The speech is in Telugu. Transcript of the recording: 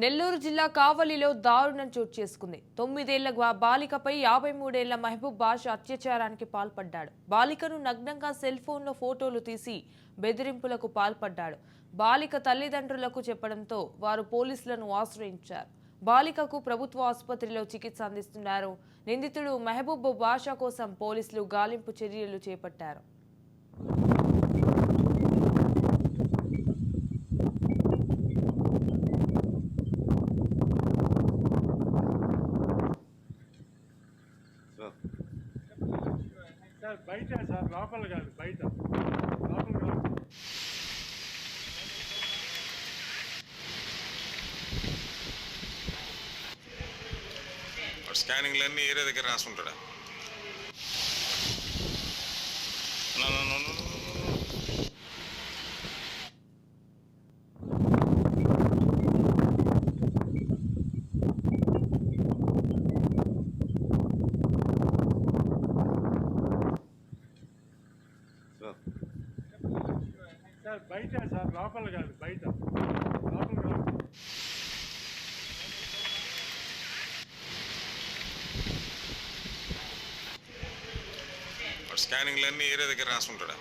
నెల్లూరు జిల్లా కావలిలో దారుణం చోటు చేసుకుంది. 9 ఏళ్ల బాలికపై 53 ఏళ్ల మహబూబ్ బాషా అత్యాచారానికి పాల్పడ్డాడు. బాలికను నగ్నంగా సెల్ ఫోన్లో ఫోటోలు తీసి బెదిరింపులకు పాల్పడ్డాడు. బాలిక తల్లిదండ్రులకు చెప్పడంతో వారు పోలీసులను ఆశ్రయించారు. బాలికకు ప్రభుత్వ ఆసుపత్రిలో చికిత్స అందిస్తున్నారు. నిందితుడు మహబూబ్ బాషా కోసం పోలీసులు గాలింపు చర్యలు చేపట్టారు. సార్ బయట సార్ లోపల కాదు బయట లోపల కాదు. స్కానింగ్లన్నీ ఏరియా దగ్గర రాసుకుంటాడా? సార్ బయట సార్ లోపల కాదు బయట లోపల కాదు. స్కానింగ్లన్నీ ఏరియా దగ్గర రాసుకుంటాడా?